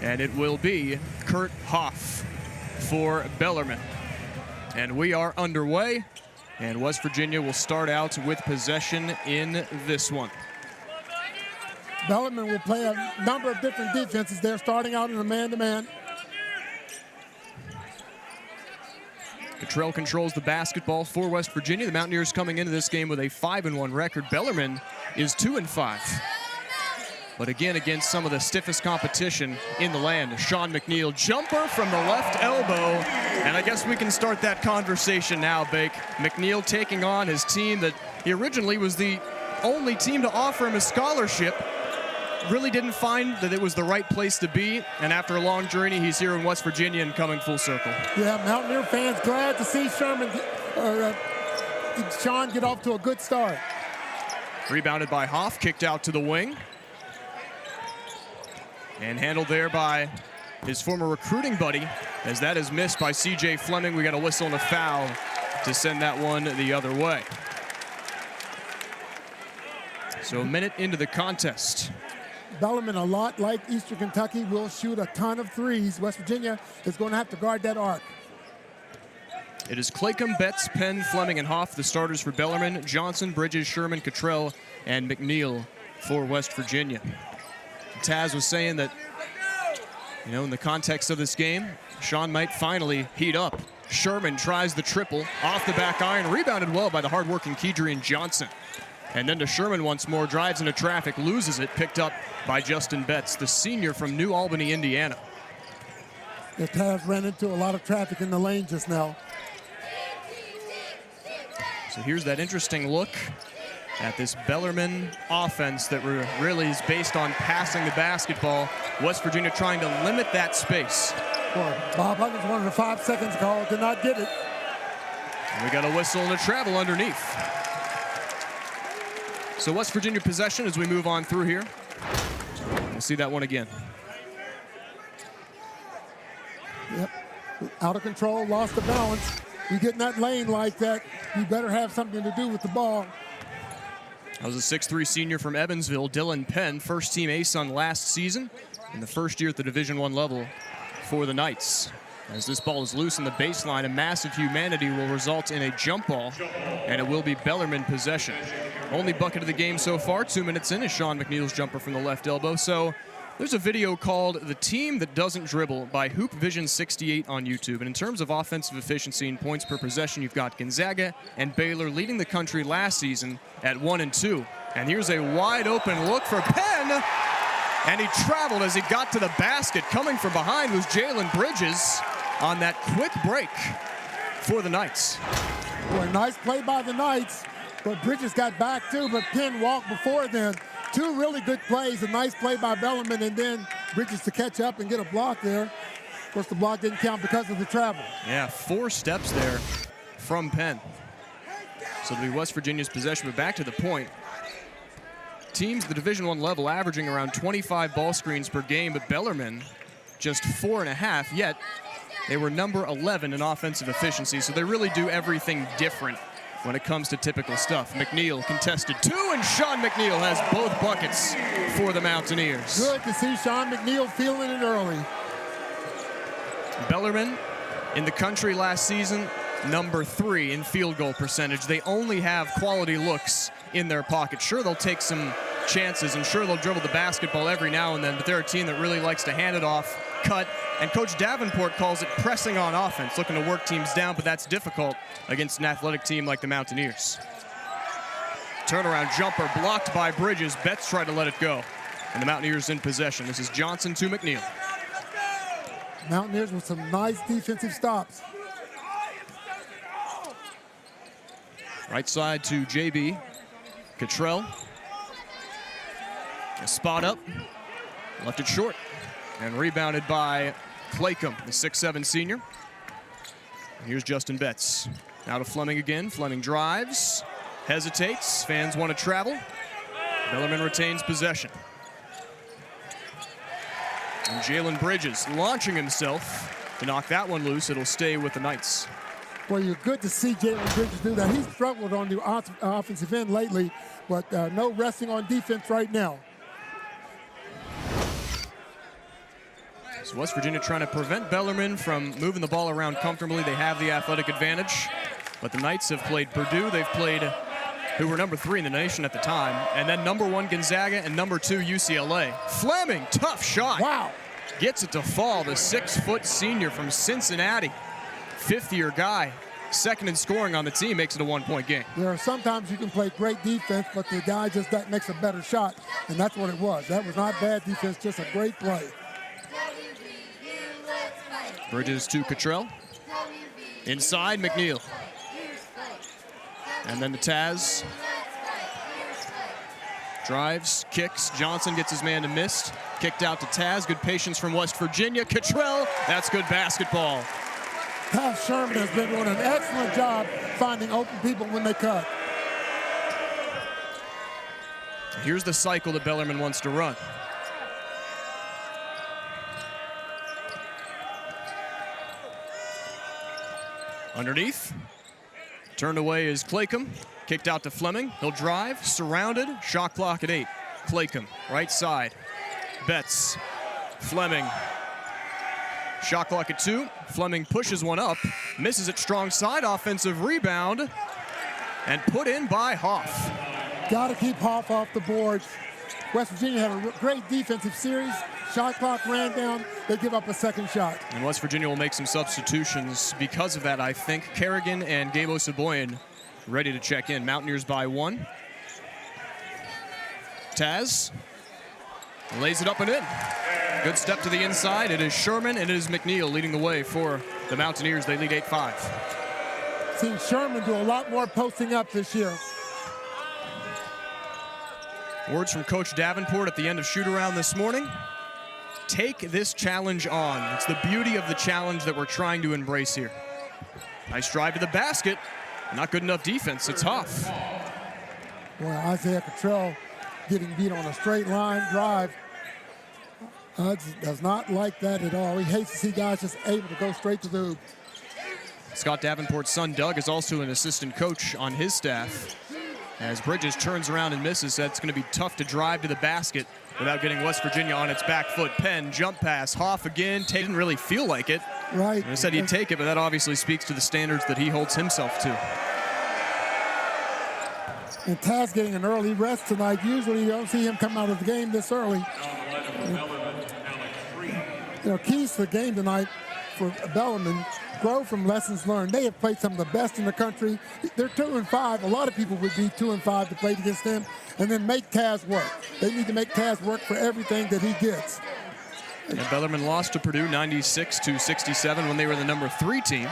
And it will be Kurt Hoff for Bellarmine. And we are underway, and West Virginia will start out with possession in this one. Bellarmine will play a number of different defenses. They're starting out in a man-to-man. Cottrell controls the basketball for West Virginia. The Mountaineers coming into this game with a 5-1 record. Bellarmine is 2-5. But again, against some of the stiffest competition in the land. Sean McNeil, jumper from the left elbow. And I guess we can start that conversation now, Bake. McNeil taking on his team that he originally was the only team to offer him a scholarship. Really didn't find that it was the right place to be. And after a long journey, he's here in West Virginia and coming full circle. Yeah, Mountaineer fans glad to see Sean get off to a good start. Rebounded by Hoff, kicked out to the wing. And handled there by his former recruiting buddy, as that is missed by C.J. Fleming. We got a whistle and a foul to send that one the other way. So a minute into the contest. Bellarmine, a lot like Eastern Kentucky, will shoot a ton of threes. West Virginia is going to have to guard that arc. It is Claycomb, Betts, Penn, Fleming, and Hoff, the starters for Bellarmine. Johnson, Bridges, Sherman, Cottrell, and McNeil for West Virginia. Taz was saying that, you know, in the context of this game, Sean might finally heat up. Sherman tries the triple off the back iron, rebounded well by the hardworking Kedrian Johnson. And then to Sherman once more, drives into traffic, loses it, picked up by Justin Betts, the senior from New Albany, Indiana. The Taz ran into a lot of traffic in the lane just now. So here's that interesting look at this Bellarmine offense that really is based on passing the basketball. West Virginia trying to limit that space. Boy, Bob Huggins wanted a 5 seconds call, did not get it. And we got a whistle and a travel underneath. So West Virginia possession as we move on through here. We'll see that one again. Yep, out of control, lost the balance. You get in that lane like that, you better have something to do with the ball. That was a 6'3 senior from Evansville, Dylan Penn, first-team ASUN last season, in the first year at the Division I level for the Knights. As this ball is loose in the baseline, a massive humanity will result in a jump ball, and it will be Bellarmine possession. Only bucket of the game so far, 2 minutes in, is Sean McNeil's jumper from the left elbow. So there's a video called The Team That Doesn't Dribble by Hoop Vision 68 on YouTube. And in terms of offensive efficiency and points per possession, you've got Gonzaga and Baylor leading the country last season at 1 and 2. And here's a wide open look for Penn. And he traveled as he got to the basket. Coming from behind was Jalen Bridges on that quick break for the Knights. Boy, nice play by the Knights, but Bridges got back too, but Penn walked before then. Two really good plays, a nice play by Bellarmine, and then Bridges to catch up and get a block there. Of course, the block didn't count because of the travel. Yeah, 4 steps there from Penn. So it'll be West Virginia's possession, but back to the point. Teams at the Division I level averaging around 25 ball screens per game, but Bellarmine just 4.5, yet they were number 11 in offensive efficiency, so they really do everything different when it comes to typical stuff. McNeil contested 2, and Sean McNeil has both buckets for the Mountaineers. Good to see Sean McNeil feeling it early. Bellarmine in the country last season, number 3 in field goal percentage. They only have quality looks in their pocket. Sure, they'll take some chances, and sure, they'll dribble the basketball every now and then, but they're a team that really likes to hand it off, cut, and Coach Davenport calls it pressing on offense, looking to work teams down, but that's difficult against an athletic team like the Mountaineers. Turnaround jumper blocked by Bridges. Betts tried to let it go, and the Mountaineers in possession. This is Johnson to McNeil. Mountaineers with some nice defensive stops. Right side to JB. Cottrell. A spot up. Left it short. And rebounded by Claycomb, the 6'7 senior. And here's Justin Betts. Now to Fleming again. Fleming drives. Hesitates. Fans want to travel. Bellarmine retains possession. And Jalen Bridges launching himself to knock that one loose. It'll stay with the Knights. Well, you're good to see Jalen Bridges do that. He's struggled on the offensive end lately, but no resting on defense right now. So West Virginia trying to prevent Bellarmine from moving the ball around comfortably. They have the athletic advantage. But the Knights have played Purdue. They've played who were number 3 in the nation at the time. And then number 1 Gonzaga and number 2 UCLA. Fleming, tough shot. Wow. Gets it to fall. The 6-foot senior from Cincinnati. 5th-year guy. Second in scoring on the team, makes it a 1-point game. There are sometimes you can play great defense, but the guy just makes a better shot, and that's what it was. That was not bad defense, just a great play. Bridges to Cottrell. Inside, McNeil. And then the Taz. Drives, kicks. Johnson gets his man to miss. Kicked out to Taz. Good patience from West Virginia. Cottrell, that's good basketball. Taz Sherman has been doing an excellent job finding open people when they cut. Here's the cycle that Bellarmine wants to run. Underneath. Turned away is Claycomb. Kicked out to Fleming. He'll drive, surrounded, shot clock at 8. Claycomb, right side. Betts, Fleming. Shot clock at 2. Fleming pushes one up, misses it strong side, offensive rebound, and put in by Hoff. Got to keep Hoff off the boards. West Virginia had a great defensive series. Shot clock ran down. They give up a second shot. And West Virginia will make some substitutions because of that, I think. Kerrigan and Gabe Osaboyan ready to check in. Mountaineers by 1. Taz lays it up and in. Good step to the inside. It is Sherman and it is McNeil leading the way for the Mountaineers. They lead 8-5. Seen Sherman do a lot more posting up this year. Words from Coach Davenport at the end of shoot-around this morning. Take this challenge on. It's the beauty of the challenge that we're trying to embrace here. Nice drive to the basket. Not good enough defense. It's Huff. Boy, Isaiah Cottrell getting beat on a straight line drive. Does not like that at all. He hates to see guys just able to go straight to the hoop. Scott Davenport's son, Doug, is also an assistant coach on his staff. As Bridges turns around and misses, that's going to be tough to drive to the basket without getting West Virginia on its back foot. Penn, jump pass, Hoff again. Didn't really feel like it. Right. He said he'd take it, but that obviously speaks to the standards that he holds himself to. And Taz getting an early rest tonight. Usually you don't see him come out of the game this early. You know, keys to the game tonight for Bellarmine, grow from lessons learned. They have played some of the best in the country. They're 2-5. A lot of people would be 2-5 to play against them, and then make Taz work. They need to make Taz work for everything that he gets. And Bellarmine lost to Purdue 96-67 when they were the number 3 team.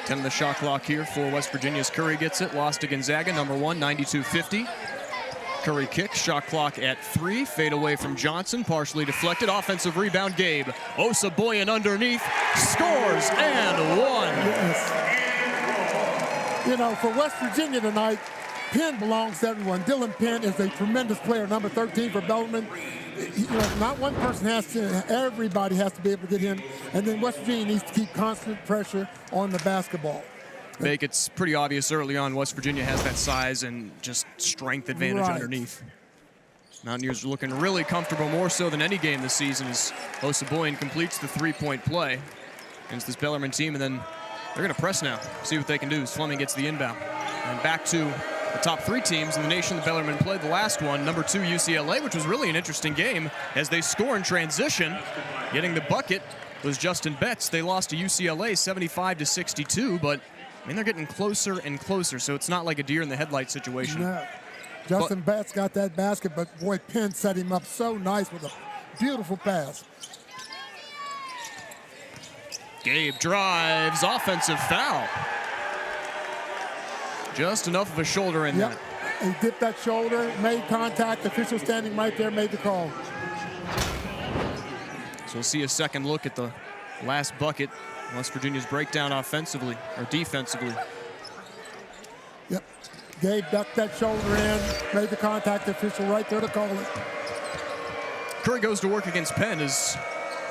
10 on the shot clock here for West Virginia's Curry gets it. Lost to Gonzaga, number 1, 92-50. Curry kicks, shot clock at 3. Fade away from Johnson, partially deflected. Offensive rebound, Gabe. Osaboyan underneath, scores and 1. Yes. You know, for West Virginia tonight, Penn belongs to everyone. Dylan Penn is a tremendous player, number 13 for Bellarmine. You know, not one person has to, everybody has to be able to get him. And then West Virginia needs to keep constant pressure on the basketball. Make it's pretty obvious early on West Virginia has that size and just strength advantage underneath. Mountaineers are looking really comfortable, more so than any game this season, as Osaboyan completes the 3-point play against this Bellarmine team, and then they're going to press now, see what they can do as Fleming gets the inbound. And back to the top 3 teams in the nation that Bellarmine played. The last one, number 2 UCLA, which was really an interesting game as they score in transition. Getting the bucket was Justin Betts. They lost to UCLA 75-62, but I mean, they're getting closer and closer, so it's not like a deer in the headlight situation. No. Justin Betts got that basket, but boy, Penn set him up so nice with a beautiful pass. Gabe drives, offensive foul. Just enough of a shoulder in that. He dipped that shoulder, made contact, official standing right there, made the call. So we'll see a second look at the last bucket. West Virginia's breakdown offensively, or defensively. Yep. Gabe ducked that shoulder in, made the contact, official right there to call it. Curry goes to work against Penn as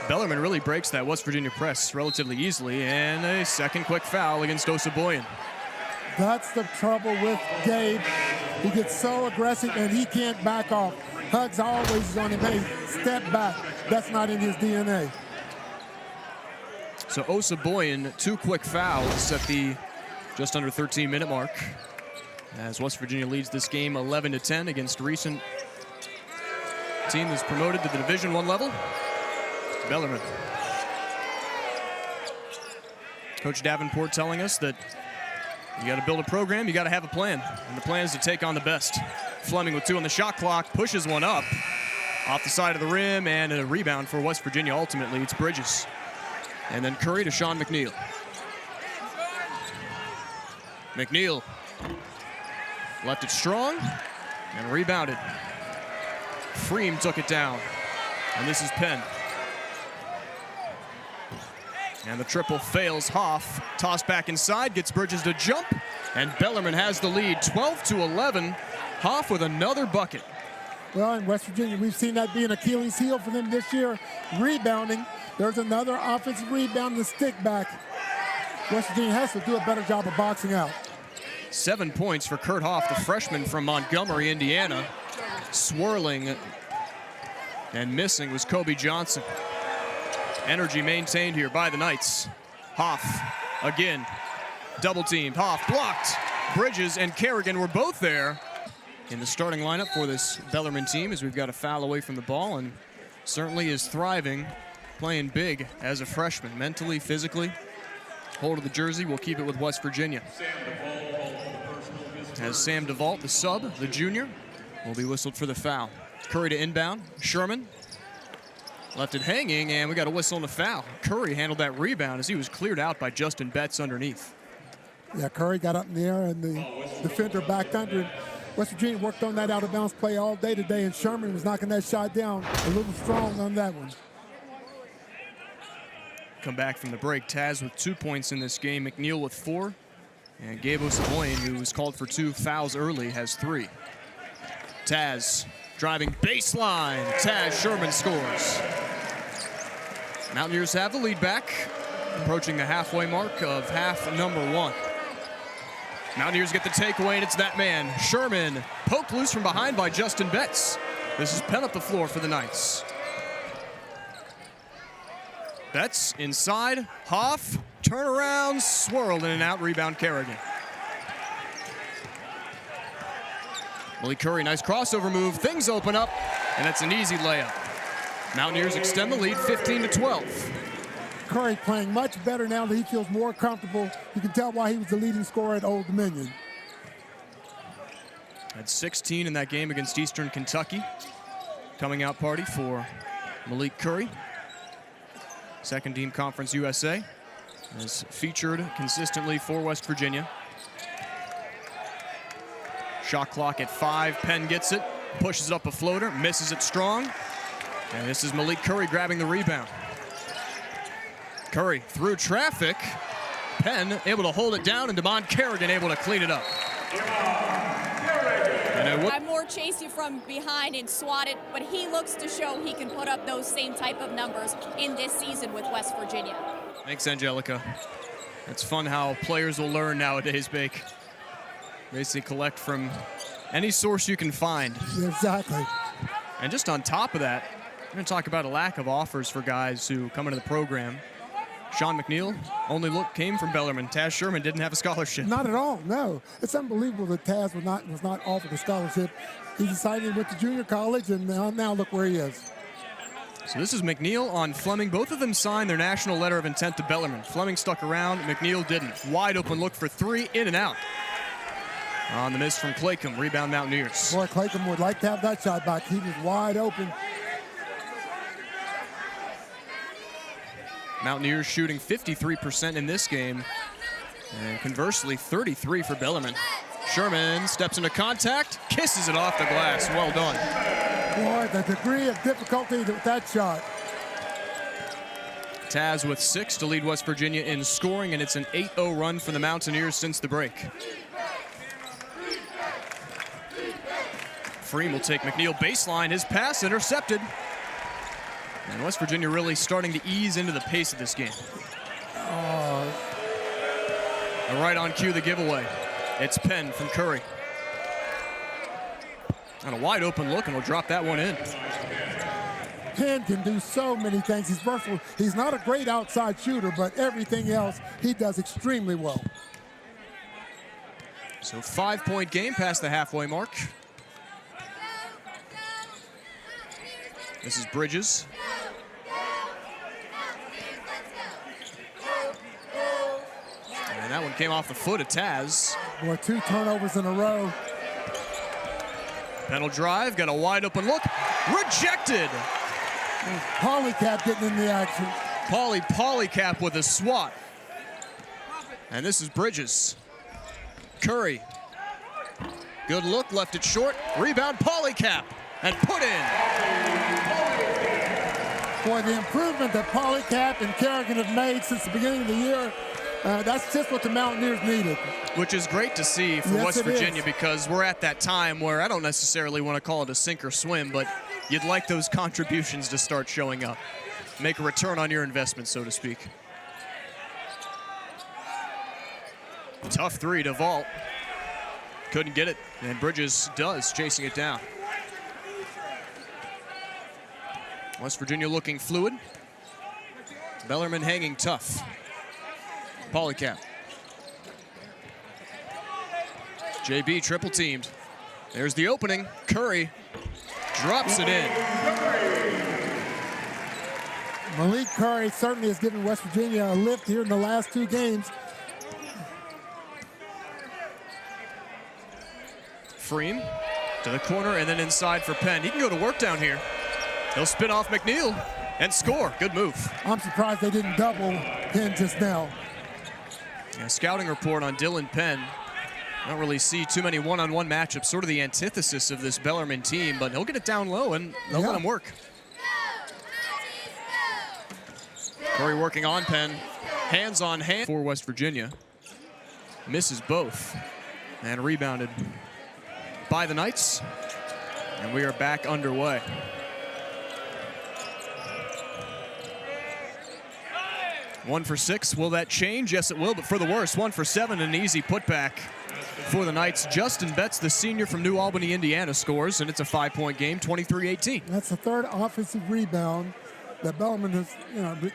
Bellarmine really breaks that West Virginia press relatively easily, and a second quick foul against Osaboyan. That's the trouble with Gabe. He gets so aggressive and he can't back off. Hugs always is on him. Hey, step back. That's not in his DNA. So Osaboyan, 2 quick fouls at the just under 13-minute mark, as West Virginia leads this game 11-10 against recent team that's promoted to the Division I level, Bellarmine. Coach Davenport telling us that you got to build a program, you got to have a plan, and the plan is to take on the best. Fleming with 2 on the shot clock, pushes one up off the side of the rim, and a rebound for West Virginia. Ultimately, it's Bridges. And then Curry to Sean McNeil. McNeil left it strong and rebounded. Freem took it down, and this is Penn. And the triple fails. Hoff tossed back inside, gets Bridges to jump, and Bellarmine has the lead, 12-11. Hoff with another bucket. Well, in West Virginia, we've seen that be an Achilles heel for them this year. Rebounding. There's another offensive rebound, the stick back. West Virginia has to do a better job of boxing out. 7 points for Kurt Hoff, the freshman from Montgomery, Indiana. Swirling and missing was Kobe Johnson. Energy maintained here by the Knights. Hoff again, double teamed. Hoff blocked. Bridges and Kerrigan were both there in the starting lineup for this Bellarmine team, as we've got a foul away from the ball, and certainly is thriving, playing big as a freshman, mentally, physically. Hold of the jersey, we'll keep it with West Virginia. As Sam DeVault, the sub, the junior, will be whistled for the foul. Curry to inbound. Sherman left it hanging, and we got a whistle and a foul. Curry handled that rebound as he was cleared out by Justin Betts underneath. Yeah, Curry got up in the air, and the defender backed under him. West Virginia worked on that out-of-bounds play all day today, and Sherman was knocking that shot down a little strong on that one. Come back from the break. Taz with 2 points in this game. McNeil with 4. And Gabe Osaboyan, who was called for 2 fouls early, has 3. Taz driving baseline. Taz Sherman scores. Mountaineers have the lead back, approaching the halfway mark of half number 1. Mountaineers get the takeaway, and it's that man, Sherman, poked loose from behind by Justin Betts. This is Penn up the floor for the Knights. Betts inside, Hoff, turnaround, swirled in and out, rebound Kerrigan. Malik Curry, nice crossover move, things open up, and that's an easy layup. Mountaineers extend the lead, 15-12. Curry playing much better now that he feels more comfortable. You can tell why he was the leading scorer at Old Dominion. Had 16 in that game against Eastern Kentucky. Coming out party for Malik Curry. Second team Conference USA. Is featured consistently for West Virginia. Shot clock at 5. Penn gets it, pushes it up a floater, misses it strong. And this is Malik Curry grabbing the rebound. Curry through traffic. Penn able to hold it down, and Damon Kerrigan able to clean it up. I'm more chase you from behind and swat it, but he looks to show he can put up those same type of numbers in this season with West Virginia. Thanks, Angelica. It's fun how players will learn nowadays, Bake. Basically collect from any source you can find. Exactly. And just on top of that, we're going to talk about a lack of offers for guys who come into the program. Sean McNeil only came from Bellarmine. Taz Sherman didn't have a scholarship. Not at all, no. It's unbelievable that Taz was not offered a scholarship. He decided he went to junior college, and now look where he is. So this is McNeil on Fleming. Both of them signed their national letter of intent to Bellarmine. Fleming stuck around, McNeil didn't. Wide open look for 3, in and out. On the miss from Claycomb, rebound Mountaineers. Boy, Claycomb would like to have that shot back. He was wide open. Mountaineers shooting 53% in this game. And conversely, 33 for Bellarmine. Sherman steps into contact, kisses it off the glass. Well done. Boy, the degree of difficulty with that shot. Taz with 6 to lead West Virginia in scoring, and it's an 8-0 run for the Mountaineers since the break. Freem will take McNeil baseline, his pass intercepted. And West Virginia really starting to ease into the pace of this game. And right on cue, the giveaway. It's Penn from Curry. And a wide open look, and we'll drop that one in. Penn can do so many things. He's versatile. He's not a great outside shooter, but everything else he does extremely well. So 5-point game past the halfway mark. This is Bridges. And that one came off the foot of Taz. Boy, 2 turnovers in a row. Penn will drive, got a wide open look. Rejected. Polycap getting in the action. Polycap with a swat. And this is Bridges. Curry. Good look, left it short. Rebound, Polycap. And put in. Boy, the improvement that Polycap and Kerrigan have made since the beginning of the year, that's just what the Mountaineers needed. Which is great to see for West Virginia, because we're at that time where I don't necessarily want to call it a sink or swim, but you'd like those contributions to start showing up. Make a return on your investment, so to speak. Tough three to vault. Couldn't get it, and Bridges does, chasing it down. West Virginia looking fluid. Bellarmine hanging tough. Polycap. JB triple teamed. There's the opening. Curry drops it in. Malik Curry certainly has given West Virginia a lift here in the last 2 games. Freem to the corner and then inside for Penn. He can go to work down here. He'll spin off McNeil and score. Good move. I'm surprised they didn't double Penn just now. Yeah, scouting report on Dylan Penn. I don't really see too many one-on-one matchups, sort of the antithesis of this Bellarmine team, but he'll get it down low and they'll let him work. Curry working on Penn. Hands on hand for West Virginia. Misses both and rebounded by the Knights. And we are back underway. One for 6, will that change? Yes, it will, but for the worse. 1 for 7, an easy putback for the Knights. Justin Betts, the senior from New Albany, Indiana, scores, and it's a 5-point game, 23-18. That's the 3rd offensive rebound that Bellarmine has,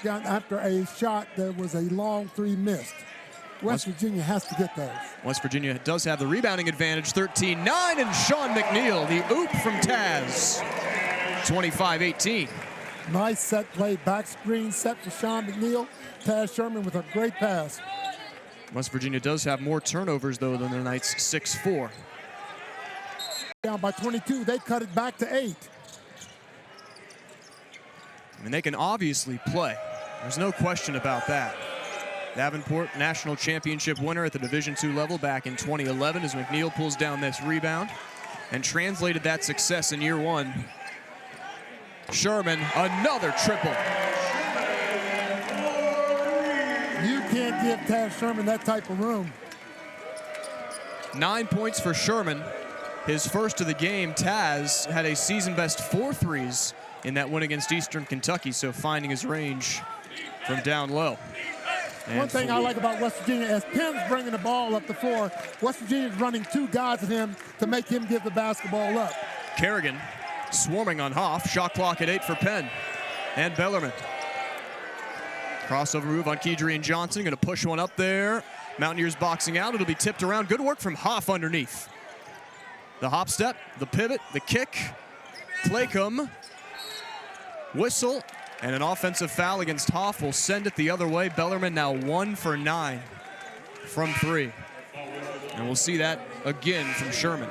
got after a shot that was a long 3 missed. West Virginia has to get those. West Virginia does have the rebounding advantage, 13-9, and Sean McNeil, the oop from Taz, 25-18. Nice set play, back screen set for Sean McNeil. Taz Sherman with a great pass. West Virginia does have more turnovers, though, than the Knights, 6-4. Down by 22, they cut it back to 8. I mean, they can obviously play. There's no question about that. Davenport, national championship winner at the Division II level back in 2011 as McNeil pulls down this rebound and translated that success in year 1. Sherman, another triple. You can't give Taz Sherman that type of room. 9 points for Sherman. His first of the game. Taz had a season-best 4 threes in that win against Eastern Kentucky, so finding his range from down low. And one thing I like about West Virginia, as Penn's bringing the ball up the floor, West Virginia's running 2 guys at him to make him give the basketball up. Kerrigan swarming on Hoff. Shot clock at 8 for Penn and Bellarmine. Crossover move on Kedrian Johnson. Going to push one up there. Mountaineers boxing out. It'll be tipped around. Good work from Hoff underneath. The hop step, the pivot, the kick. Claycomb. Whistle. And an offensive foul against Hoff will send it the other way. Bellarmine now 1 for 9 from 3. And we'll see that again from Sherman.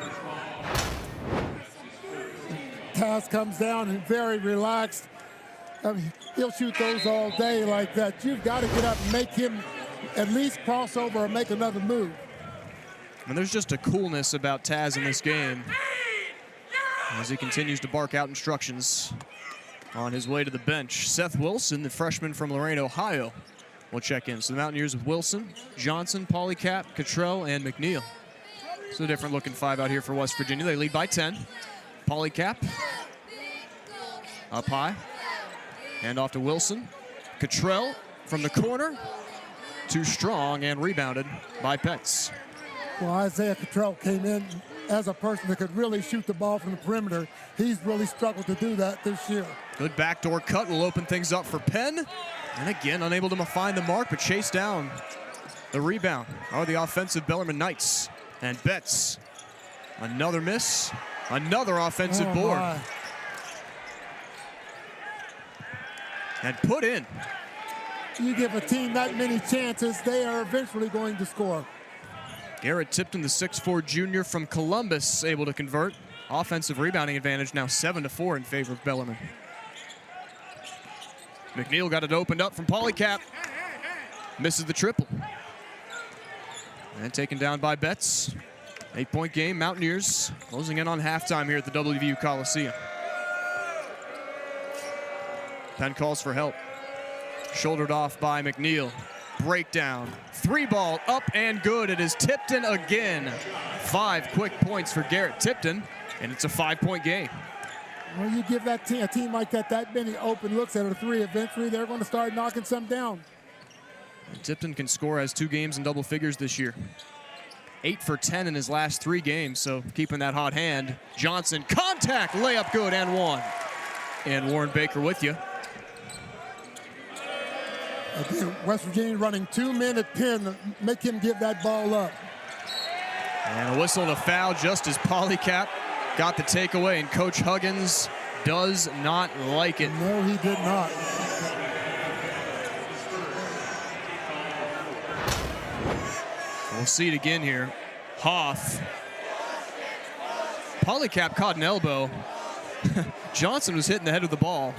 Taz comes down and very relaxed. I mean, he'll shoot those all day like that. You've got to get up and make him at least cross over or make another move. And there's just a coolness about Taz in this game as he continues to bark out instructions on his way to the bench. Seth Wilson, the freshman from Lorain, Ohio, will check in. So the Mountaineers with Wilson, Johnson, Polycap, Cottrell, and McNeil. So a different looking 5 out here for West Virginia. They lead by 10. Polycap up high. Hand off to Wilson. Cottrell from the corner. Too strong and rebounded by Petz. Well, Isaiah Cottrell came in as a person that could really shoot the ball from the perimeter. He's really struggled to do that this year. Good backdoor cut will open things up for Penn. And again, unable to find the mark, but chase down the rebound are the offensive Bellarmine Knights. And Betts, another miss, another offensive board. My. And put in. You give a team that many chances, they are eventually going to score. Garrett Tipton, the 6'4" junior from Columbus, able to convert. Offensive rebounding advantage now 7-4 in favor of Bellarmine. McNeil got it opened up from Polycap. Misses the triple. And taken down by Betts. 8-point game, Mountaineers closing in on halftime here at the WVU Coliseum. Penn calls for help. Shouldered off by McNeil. Breakdown. 3-ball up and good. It is Tipton again. 5 quick points for Garrett Tipton, and it's a 5-point game. When you give that team, a team like that many open looks at a 3, eventually they're going to start knocking some down. And Tipton can score, has 2 games in double figures this year. 8 for 10 in his last 3 games, so keeping that hot hand. Johnson, contact, layup good, and 1. And Warren Baker with you. Again, West Virginia running 2 men at Penn, make him give that ball up. And a whistle and a foul just as Polycap got the takeaway, and Coach Huggins does not like it. No, he did not. We'll see it again here. Hoff. Polycap caught an elbow. Johnson was hitting the head of the ball.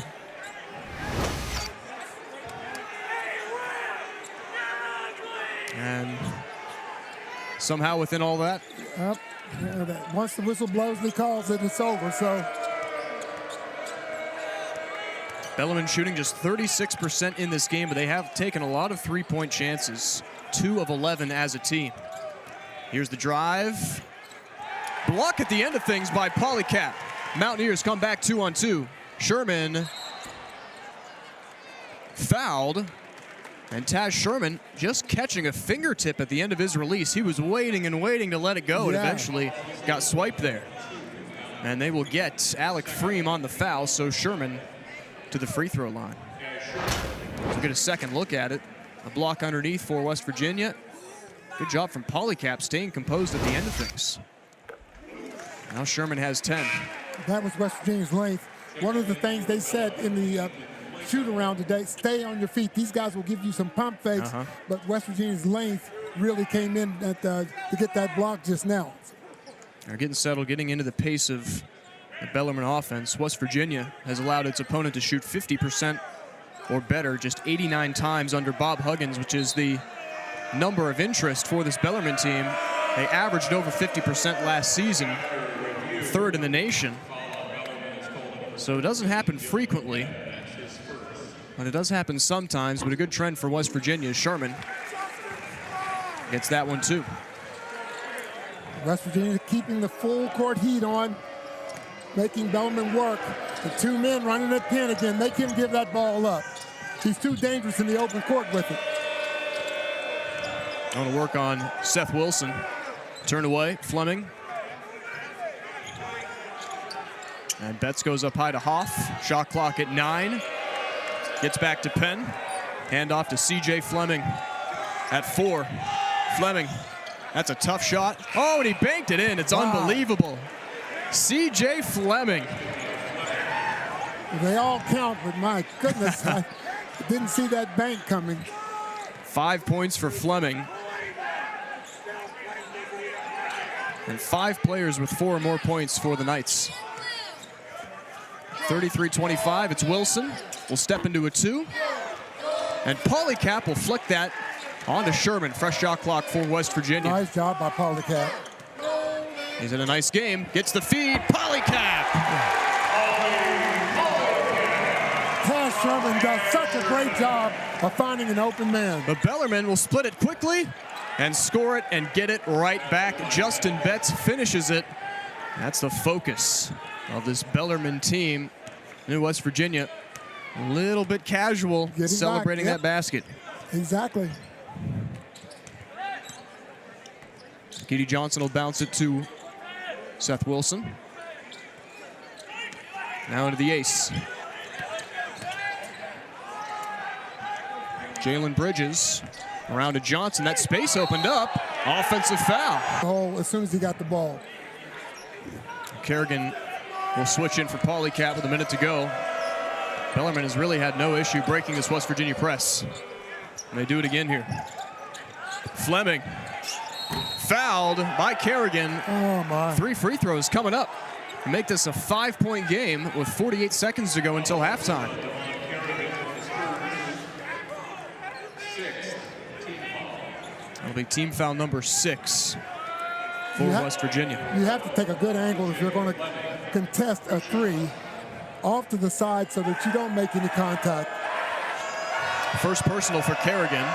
And somehow within all that, once the whistle blows and he calls it, it's over. So Bellarmine shooting just 36% in this game, but they have taken a lot of 3-point chances. 2 of 11 as a team. Here's the drive. Block at the end of things by Polycap. Mountaineers come back 2-on-2. Sherman fouled. And Taz Sherman just catching a fingertip at the end of his release. He was waiting and waiting to let it go, and eventually got swiped there. And they will get Alec Freem on the foul, so Sherman to the free throw line. We'll get a second look at it. A block underneath for West Virginia. Good job from Polycap staying composed at the end of things. Now Sherman has 10. That was West Virginia's length. One of the things they said in the shoot around today, stay on your feet. These guys will give you some pump fakes, but West Virginia's length really came in to get that block just now. They're getting settled, getting into the pace of the Bellarmine offense. West Virginia has allowed its opponent to shoot 50% or better just 89 times under Bob Huggins, which is the number of interest for this Bellarmine team. They averaged over 50% last season, 3rd in the nation. So it doesn't happen frequently, but it does happen sometimes. But a good trend for West Virginia. Sherman gets that one too. West Virginia keeping the full court heat on, making Bellarmine work. The 2 men running at Penn again. Make him give that ball up. He's too dangerous in the open court with it. I want to work on Seth Wilson. Turn away, Fleming. And Betts goes up high to Hoff. Shot clock at 9. Gets back to Penn. Hand off to C.J. Fleming at 4. Fleming, that's a tough shot. Oh, and he banked it in. It's unbelievable. C.J. Fleming. They all count, but my goodness, I didn't see that bank coming. 5 points for Fleming. And 5 players with 4 or more points for the Knights. 33-25, it's Wilson. Will step into a 2. And Polycap will flick that onto Sherman. Fresh shot clock for West Virginia. Nice job by Polycap. He's in a nice game. Gets the feed. Polycap! Taz Sherman does such a great job of finding an open man. But Bellarmine will split it quickly and score it and get it right back. Justin Betts finishes it. That's the focus of this Bellarmine team. New West Virginia, a little bit casual, getting celebrating back. that basket. Exactly. Keedy Johnson will bounce it to Seth Wilson. Now into the ace. Jalen Bridges around to Johnson. That space opened up. Offensive foul. Oh, as soon as he got the ball. Kerrigan will switch in for Polycat with a minute to go. Bellarmine has really had no issue breaking this West Virginia press. And they do it again here. Fleming fouled by Kerrigan. Oh, my. 3 free throws coming up. Make this a 5-point game with 48 seconds to go until halftime. That'll be team foul number 6 for West Virginia. You have to take a good angle if you're going to contest a 3 off to the side so that you don't make any contact. First personal for Kerrigan.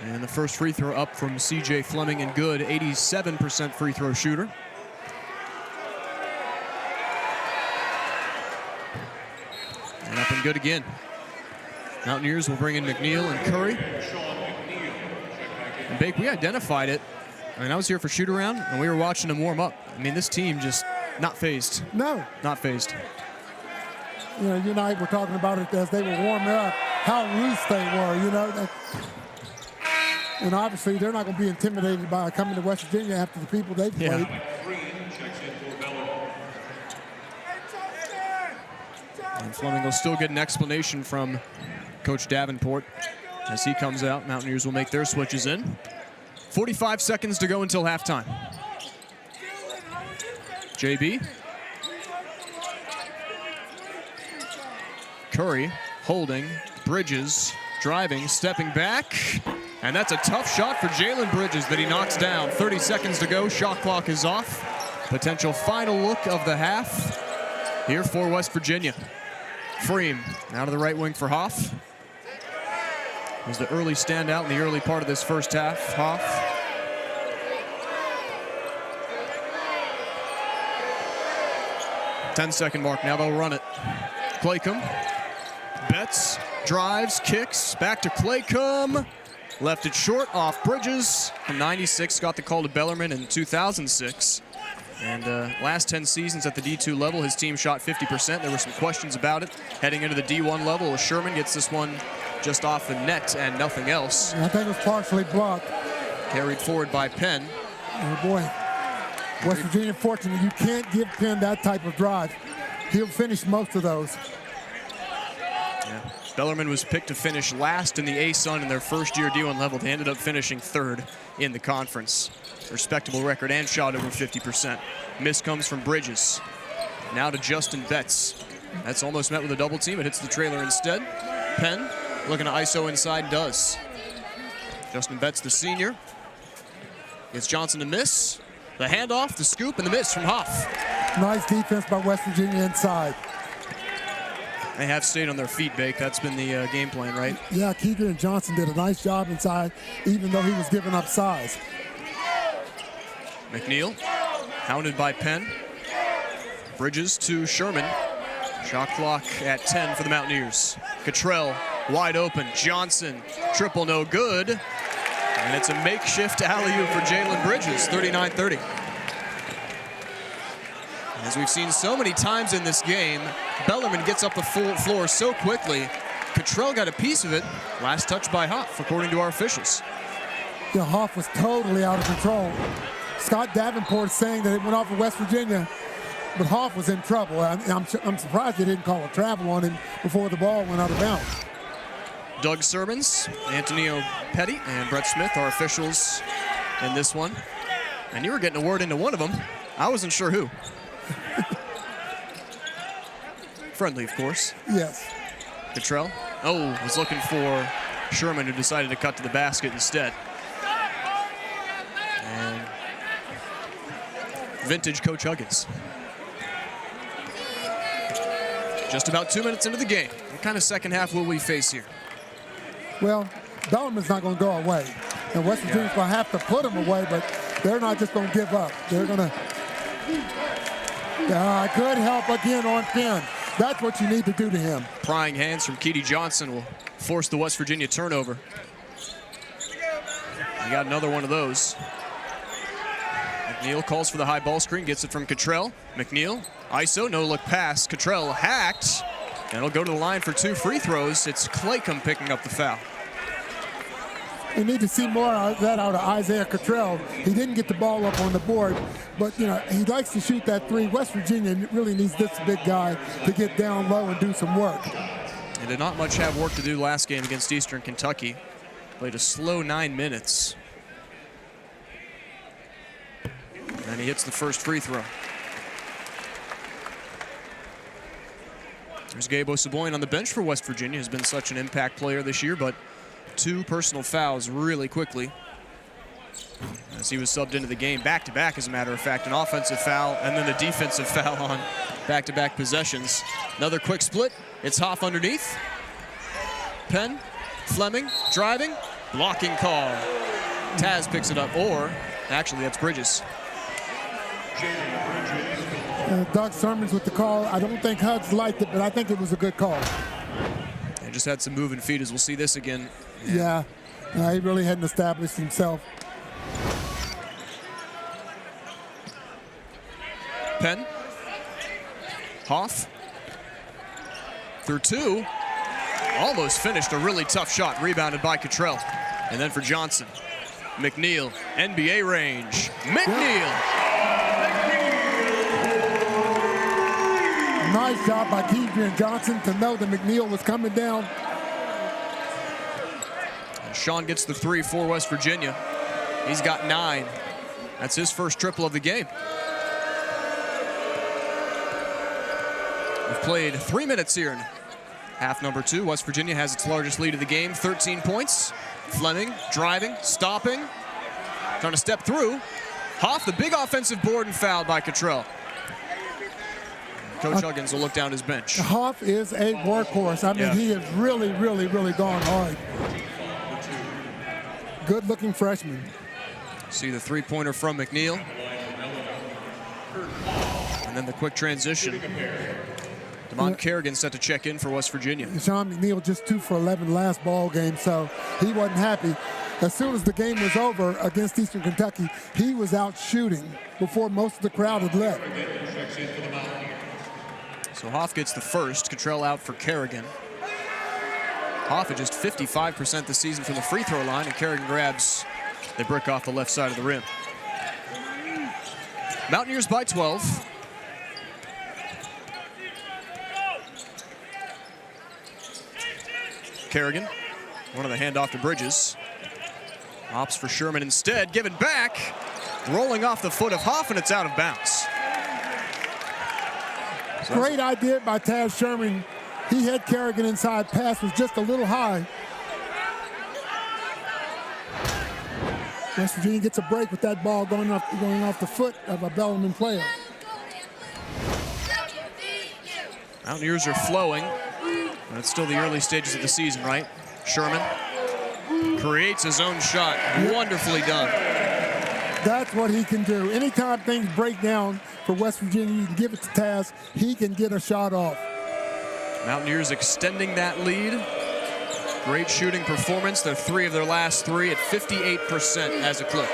And the first free throw up from C.J. Fleming and good, 87% free throw shooter. And up and good again. Mountaineers will bring in McNeil and Curry. And Bake, we identified it. I mean, I was here for shoot around and we were watching them warm up. I mean, this team just not phased. No. Not phased. You know, you and I were talking about it as they were warming up, how loose they were, you know. And obviously, they're not going to be intimidated by coming to West Virginia after the people they've played. And Fleming will still get an explanation from Coach Davenport as he comes out. Mountaineers will make their switches in. 45 seconds to go until halftime. JB. Curry holding, Bridges driving, stepping back. And that's a tough shot for Jalen Bridges that he knocks down. 30 seconds to go, shot clock is off. Potential final look of the half here for West Virginia. Freem out of the right wing for Hoff. Was the early standout in the early part of this first half, Hoff. Ten-second mark, now they'll run it. Claycomb, Betts, drives, kicks, back to Claycomb. Left it short, off Bridges. In 96, got the call to Bellarmine in 2006. And last 10 seasons at the D2 level, his team shot 50%. There were some questions about it. Heading into the D1 level, Sherman gets this one just off the net and nothing else. I think it was partially blocked. Carried forward by Penn. Oh, boy. West Virginia fortunate. You can't give Penn that type of drive. He'll finish most of those. Yeah. Bellarmine was picked to finish last in the ASUN in their first year D1 level. They ended up finishing 3rd in the conference. Respectable record and shot over 50%. Miss comes from Bridges. Now to Justin Betts. That's almost met with a double team. It hits the trailer instead. Penn looking to ISO inside, does. Justin Betts, the senior. Gets Johnson to miss. The handoff, the scoop, and the miss from Hoff. Nice defense by West Virginia inside. They have stayed on their feet, Bake. That's been the game plan, right? Yeah, Keegan and Johnson did a nice job inside, even though he was giving up size. McNeil, hounded by Penn. Bridges to Sherman. Shot clock at 10 for the Mountaineers. Cottrell wide open. Johnson, triple no good. And it's a makeshift alley-oop for Jalen Bridges, 39-30. As we've seen so many times in this game, Bellarmine gets up the full floor so quickly. Cottrell got a piece of it. Last touch by Hoff, according to our officials. Yeah, Hoff was totally out of control. Scott Davenport saying that it went off of West Virginia, but Hoff was in trouble. I'm surprised they didn't call a travel on him before the ball went out of bounds. Doug Sermons, Antonio Petty, and Brett Smith are officials in this one. And you were getting a word into one of them. I wasn't sure who. Friendly, of course. Yes. Cottrell. Oh, was looking for Sherman, who decided to cut to the basket instead. And vintage Coach Huggins. Just about 2 minutes into the game. What kind of second half will we face here? Well, Bellarmine's not going to go away. And West Virginia's going to have to put them away, but they're not just going to give up. They're going to... good help again on Penn. That's what you need to do to him. Prying hands from Keedy Johnson will force the West Virginia turnover. We got another one of those. McNeil calls for the high ball screen, gets it from Cottrell. McNeil, ISO, no look pass. Cottrell hacked, And he'll go to the line for 2 free throws. It's Claycomb picking up the foul. We need to see more of that out of Isaiah Cottrell. He didn't get the ball up on the board, but he likes to shoot that 3. West Virginia really needs this big guy to get down low and do some work. They did not much have work to do last game against Eastern Kentucky. Played a slow 9 minutes. And he hits the first free throw. There's Gabe Osaboyan on the bench for West Virginia. Has been such an impact player this year, but 2 personal fouls really quickly as he was subbed into the game back-to-back, as a matter of fact. An offensive foul and then a defensive foul on back-to-back possessions. Another quick split. It's Hoff underneath. Penn, Fleming, driving, blocking call. Taz picks it up, or actually that's Bridges. Doug Sermons with the call. I don't think Hugs liked it, but I think it was a good call. They just had some moving feet, as we'll see this again. Yeah, he really hadn't established himself. Penn, Hoff, through 2, almost finished a really tough shot, rebounded by Cottrell. And then for Johnson, McNeil, NBA range, McNeil. Nice job by Keidrian Johnson to know that McNeil was coming down. And Sean gets the 3 for West Virginia. He's got 9. That's his first triple of the game. We've played 3 minutes here in half number 2. West Virginia has its largest lead of the game, 13 points. Fleming driving, stopping, trying to step through. Hoff, the big offensive board, and fouled by Cottrell. Coach Huggins will look down his bench. Hoff is a workhorse. I mean, he has really, really, really gone hard. Good-looking freshman. See the 3-pointer from McNeil. And then the quick transition. Damon Kerrigan set to check in for West Virginia. Sean McNeil just 2 for 11 last ball game, so he wasn't happy. As soon as the game was over against Eastern Kentucky, he was out shooting before most of the crowd had left. So Hoff gets the first. Cottrell out for Kerrigan. Hoff at just 55% this season from the free throw line, and Kerrigan grabs the brick off the left side of the rim. Mountaineers by 12. Kerrigan, one of the handoff to Bridges. Opts for Sherman instead, given back. Rolling off the foot of Hoff, and it's out of bounds. So great idea by Taz Sherman. He had Kerrigan inside. Pass was just a little high. West Virginia gets a break with that ball going off the foot of a Bellarmine player. Mountaineers are flowing, but it's still the early stages of the season, right? Sherman creates his own shot. Wonderfully done. That's what he can do. Anytime things break down for West Virginia, you can give it to Taz. He can get a shot off. Mountaineers extending that lead. Great shooting performance. They're 3 of their last 3 at 58% as a clip.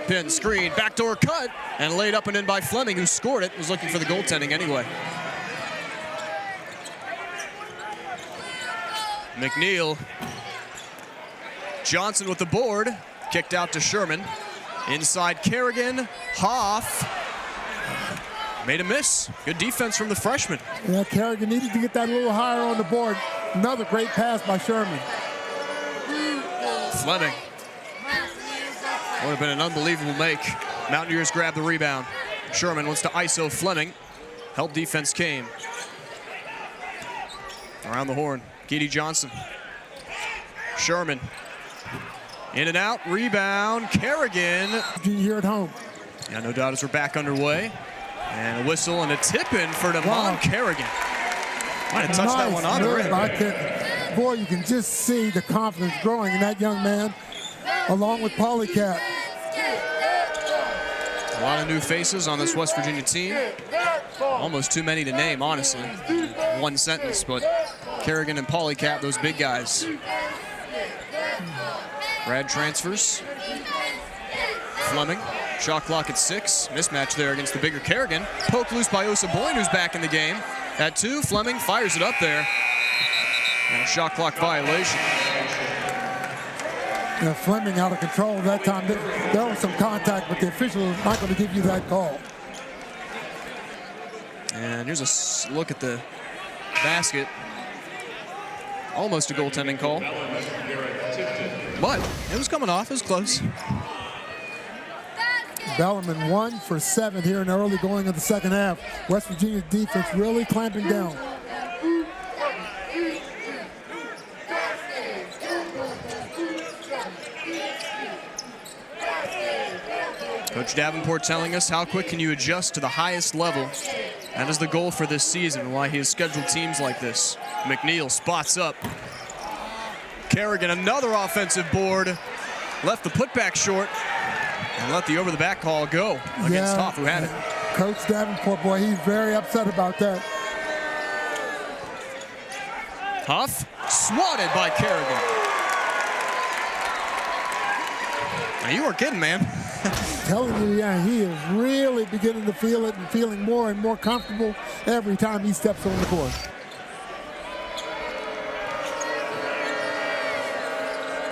Pin, screen, backdoor cut, and laid up and in by Fleming, who scored it. Was looking for the goaltending anyway. McNeil. Johnson with the board. Kicked out to Sherman. Inside Kerrigan. Hoff. Made a miss. Good defense from the freshman. Yeah, Kerrigan needed to get that a little higher on the board. Another great pass by Sherman. Fleming. Would have been an unbelievable make. Mountaineers grab the rebound. Sherman wants to ISO Fleming. Help defense came. Around the horn, Keedy Johnson. Sherman. In and out, rebound, Kerrigan. Here at home. Yeah, no doubt as we're back underway. And a whistle and a tip-in for Damon Kerrigan. Might have touched that one on the rim. Boy, you can just see the confidence growing in that young man, along with Polycat. A lot of new faces on this West Virginia team. Almost too many to name, honestly. One sentence, but Kerrigan and Polycat, those big guys. Brad transfers. Fleming, shot clock at 6. Mismatch there against the bigger Kerrigan. Poke loose by Osaboyan, who's back in the game. At 2, Fleming fires it up there. And a shot clock violation. Yeah, Fleming out of control that time. There was some contact, but the official is not going to give you that call. And here's a look at the basket. Almost a goaltending call. But it was coming off. It was close. Bellarmine 1 for 7 here in the early going of the second half. West Virginia's defense really clamping down. Coach Davenport telling us how quick can you adjust to the highest level. That is the goal for this season and why he has scheduled teams like this. McNeil spots up. Kerrigan, another offensive board. Left the putback short and let the over-the-back call go against Huff, who had it. Coach Davenport, boy, he's very upset about that. Huff swatted by Kerrigan. Now you weren't kidding, man. Telling you, yeah, he is really beginning to feel it and feeling more and more comfortable every time he steps on the court.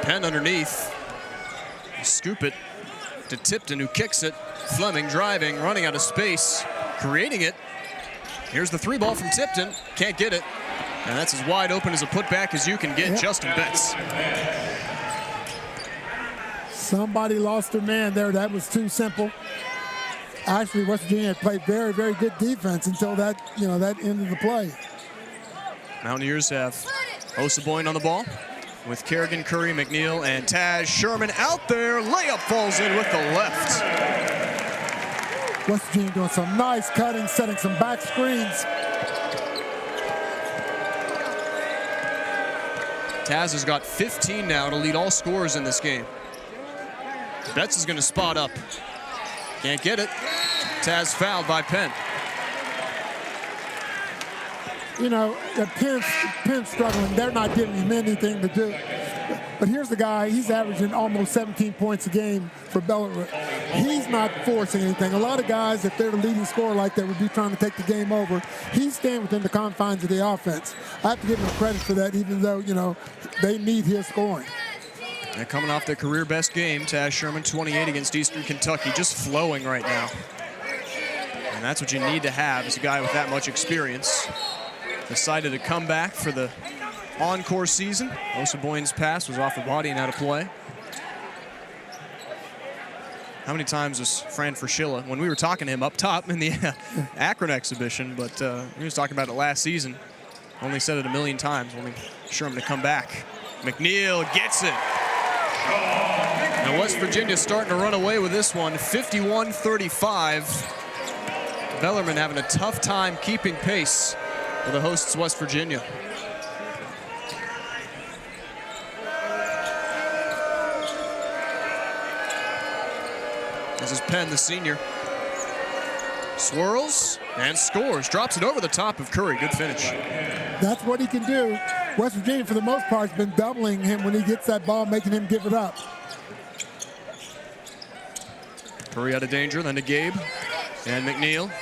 Penn underneath. Scoop it to Tipton, who kicks it. Fleming driving, running out of space, creating it. Here's the 3 ball from Tipton. Can't get it. And that's as wide open as a putback as you can get. Justin Betts. Somebody lost their man there. That was too simple. Actually, West Virginia had played very, very good defense until that, that ended the play. Mountaineers have Osaboyne on the ball with Kerrigan, Curry, McNeil, and Taz Sherman out there. Layup falls in with the left. West Virginia doing some nice cutting, setting some back screens. Taz has got 15 now to lead all scorers in this game. Betts is going to spot up. Can't get it. Taz fouled by Penn. Penn's struggling. They're not giving him anything to do. But here's the guy. He's averaging almost 17 points a game for Bellarmine. He's not forcing anything. A lot of guys, if they're the leading scorer like that, would be trying to take the game over. He's staying within the confines of the offense. I have to give him credit for that, even though, they need his scoring. And coming off their career best game, Taz Sherman 28 against Eastern Kentucky, just flowing right now. And that's what you need to have as a guy with that much experience. Decided to come back for the encore season. Osaboyne's pass was off the body and out of play. How many times was Fran Fraschilla, when we were talking to him up top in the Akron exhibition, but he was talking about it last season. Only said it a million times, wanting Sherman to come back. McNeil gets it. Now West Virginia starting to run away with this one, 51-35. Bellarmine having a tough time keeping pace with the hosts West Virginia. This is Penn, the senior. Swirls and scores. Drops it over the top of Curry. Good finish. That's what he can do. West Virginia, for the most part, has been doubling him when he gets that ball, making him give it up. Curry out of danger, then to Gabe and McNeil.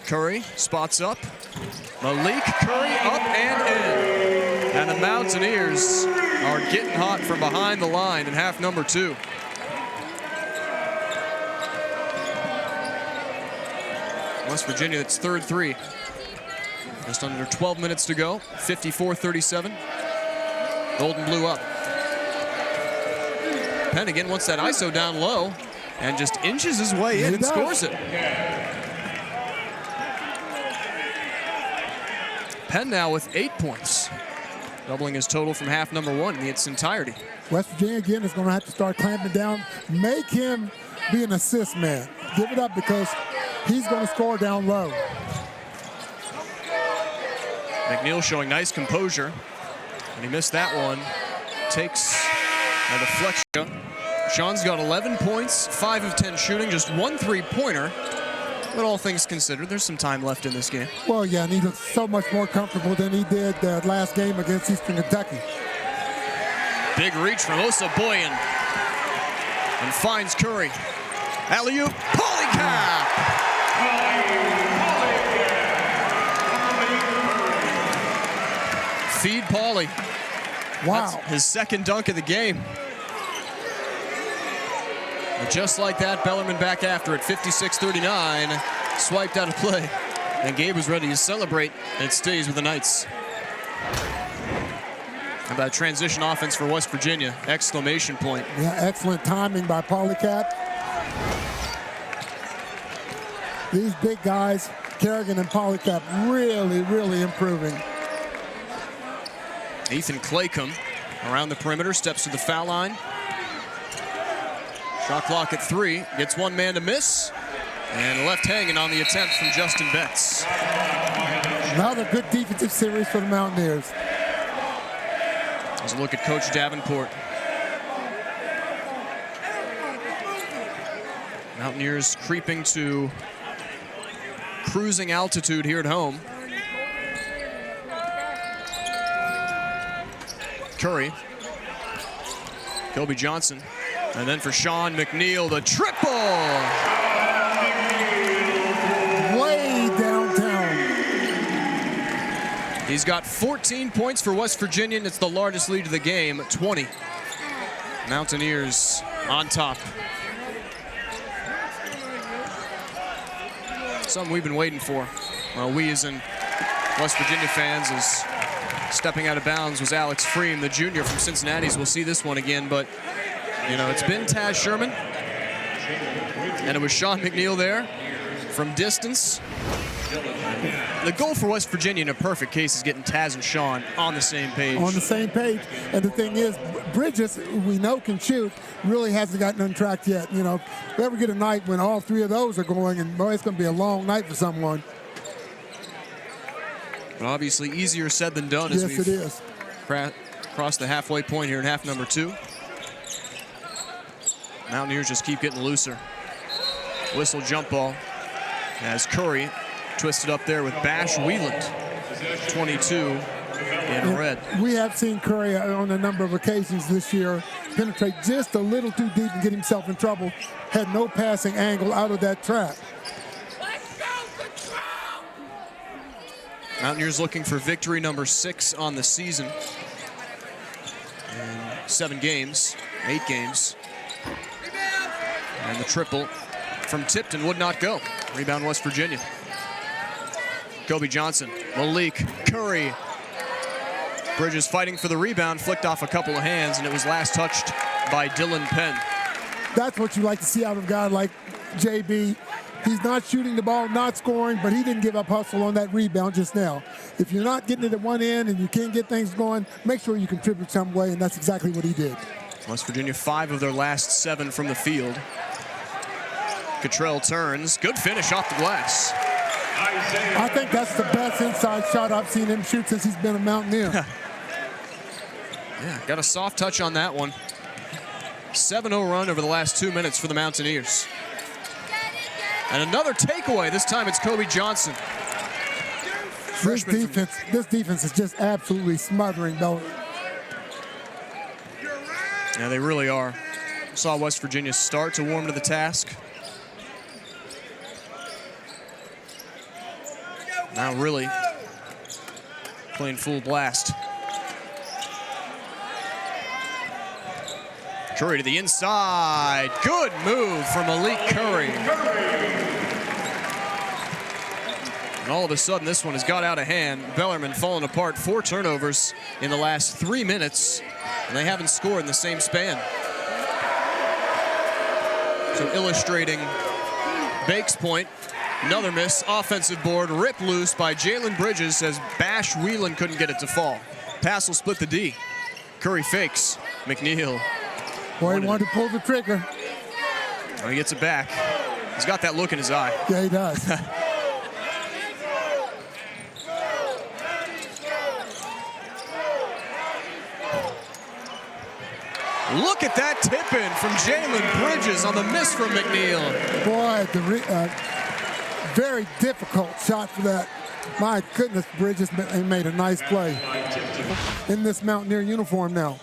Curry spots up. Malik Curry up and in. And the Mountaineers are getting hot from behind the line in half number 2. West Virginia, that's third 3. Just under 12 minutes to go, 54-37. Golden Blue up. Penn again wants that ISO down low and just inches his way in and scores it. Penn now with 8 points, doubling his total from half number 1 in its entirety. West Virginia again is going to have to start clamping down, make him be an assist man. Give it up because he's going to score down low. McNeil showing nice composure, and he missed that one. Takes a deflection. Sean's got 11 points, 5 of 10 shooting, just 1 3-pointer. But all things considered, there's some time left in this game. Well, yeah, and he looks so much more comfortable than he did the last game against Eastern Kentucky. Big reach from Osaboyne. And finds Curry. Alley-oop, Polycap! Feed Pauly. Wow. That's his second dunk of the game. And just like that, Bellarmine back after it, 56-39. Swiped out of play. And Gabe was ready to celebrate, and it stays with the Knights. How about transition offense for West Virginia? Exclamation point. Yeah, excellent timing by Polycat. These big guys, Kerrigan and Polycat, really improving. Ethan Claycomb around the perimeter, steps to the foul line. Shot clock at 3, gets one man to miss. And left hanging on the attempt from Justin Betts. Another good defensive series for the Mountaineers. Let's look at Coach Davenport. Mountaineers creeping to cruising altitude here at home. Curry. Kobe Johnson. And then for Sean McNeil, the triple! He's got 14 points for West Virginia, and it's the largest lead of the game, 20. Mountaineers on top. Something we've been waiting for. Well, we as in West Virginia fans, as stepping out of bounds was Alex Freem, the junior from Cincinnati's. We'll see this one again, but, you know, it's been Taz Sherman, and it was Sean McNeil there from distance. The goal for West Virginia in a perfect case is getting Taz and Sean on the same page. On the same page. And the thing is, Bridges, we know can shoot, really hasn't gotten untracked yet. You know, if we ever get a night when all three of those are going, and boy, it's going to be a long night for someone. But obviously easier said than done as it is. Crossed the halfway point here in half number 2. Mountaineers just keep getting looser. Whistle jump ball as Curry twisted up there with Bash Wheeland, 22 in red. We have seen Curry on a number of occasions this year penetrate just a little too deep and get himself in trouble. Had no passing angle out of that trap. Mountaineers looking for victory number 6 on the season. In 7 games, 8 games. And the triple from Tipton would not go. Rebound West Virginia. Kobe Johnson, Malik, Curry. Bridges fighting for the rebound, flicked off a couple of hands, and it was last touched by Dylan Penn. That's what you like to see out of a guy like JB. He's not shooting the ball, not scoring, but he didn't give up hustle on that rebound just now. If you're not getting it at one end and you can't get things going, make sure you contribute some way, and that's exactly what he did. West Virginia 5 of their last 7 from the field. Cottrell turns, good finish off the glass. I think that's the best inside shot I've seen him shoot since he's been a Mountaineer. Yeah, got a soft touch on that one. 7-0 run over the last 2 minutes for the Mountaineers. And another takeaway. This time it's Kobe Johnson. This defense is just absolutely smothering Bellarmine. Yeah, they really are. Saw West Virginia start to warm to the task. Now really playing full blast. Curry to the inside. Good move from Malik Curry. And all of a sudden, this one has got out of hand. Bellarmine falling apart. 4 turnovers in the last 3 minutes, and they haven't scored in the same span. So illustrating Bake's point, another miss, offensive board, ripped loose by Jalen Bridges as Bash Wheelan couldn't get it to fall. Pass will split the D. Curry fakes. McNeil. Boy, he wanted to pull the trigger. Oh, he gets it back. He's got that look in his eye. Yeah, he does. Look at that tip-in from Jalen Bridges on the miss from McNeil. Boy, very difficult shot for that. My goodness, Bridges made a nice play in this Mountaineer uniform now.